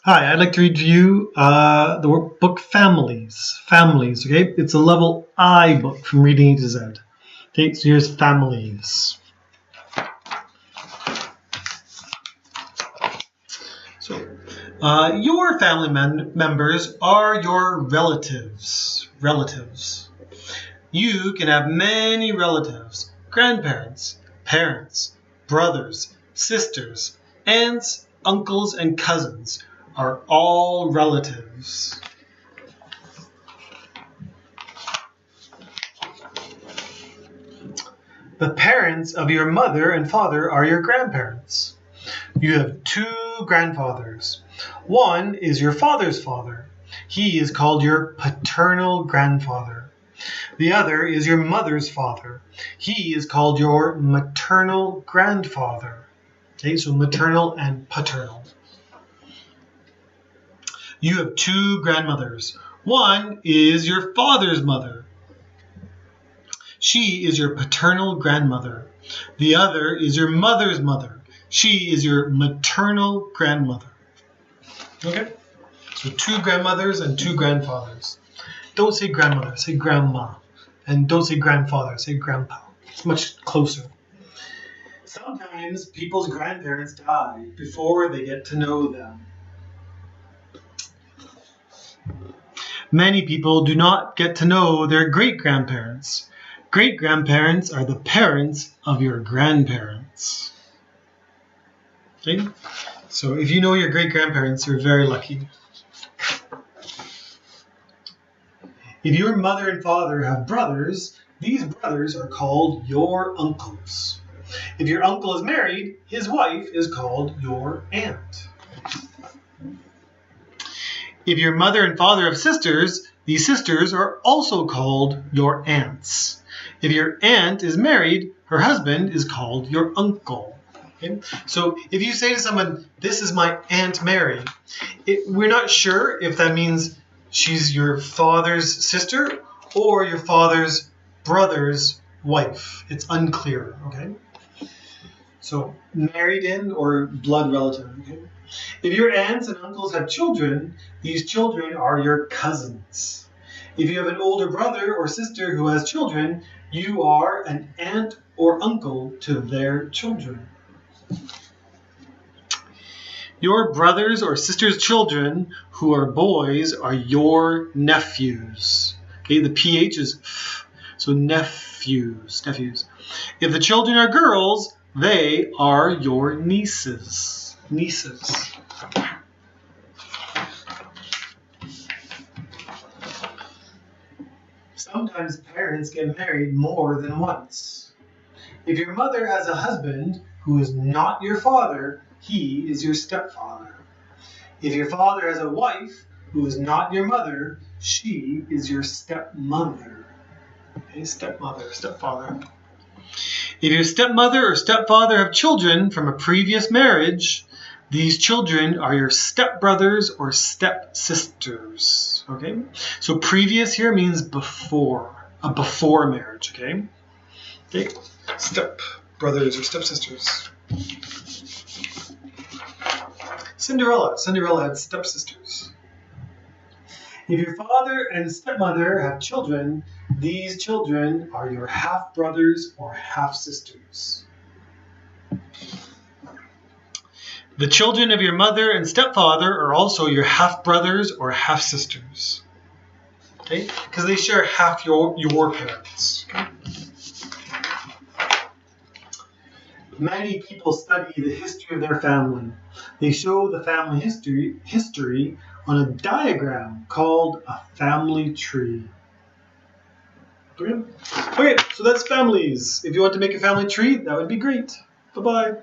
Hi, I'd like to read to you the workbook Families. Families, okay? It's a level I book from Reading A to Z. Okay, so here's Families. So, your family members are your relatives. Relatives. You can have many relatives: grandparents, parents, brothers, sisters, aunts, uncles, and cousins are all relatives. The parents of your mother and father are your grandparents. You have two grandfathers. One is your father's father. He is called your paternal grandfather. The other is your mother's father. He is called your maternal grandfather. Okay, so maternal and paternal. You have two grandmothers. One is your father's mother. She is your paternal grandmother. The other is your mother's mother. She is your maternal grandmother. Okay? So two grandmothers and two grandfathers. Don't say grandmother, say grandma. And don't say grandfather, say grandpa. It's much closer. Sometimes people's grandparents die before they get to know them. Many people do not get to know their great-grandparents. Great-grandparents are the parents of your grandparents. Okay? So if you know your great-grandparents, you're very lucky. If your mother and father have brothers, these brothers are called your uncles. If your uncle is married, his wife is called your aunt. If your mother and father have sisters, these sisters are also called your aunts. If your aunt is married, her husband is called your uncle. Okay? So if you say to someone, "This is my Aunt Mary," we're not sure if that means she's your father's sister or your father's brother's wife. It's unclear, okay? So married in or blood relative, okay? If your aunts and uncles have children, these children are your cousins. If you have an older brother or sister who has children, you are an aunt or uncle to their children. Your brothers or sisters' children who are boys are your nephews. Okay, the PH is F, so nephews. If the children are girls, they are your nieces. Sometimes parents get married more than once. If your mother has a husband who is not your father, he is your stepfather. If your father has a wife who is not your mother, she is your stepmother. Okay, stepfather. If your stepmother or stepfather have children from a previous marriage, these children are your stepbrothers or stepsisters. Okay? So previous here means before, a before marriage, okay? Okay? Stepbrothers or stepsisters. Cinderella had stepsisters. If your father and stepmother have children, these children are your half-brothers or half-sisters. The children of your mother and stepfather are also your half-brothers or half-sisters. Okay? Because they share half your parents. Okay? Many people study the history of their family. They show the family history on a diagram called a family tree. Okay, so that's families. If you want to make a family tree, that would be great. Bye-bye.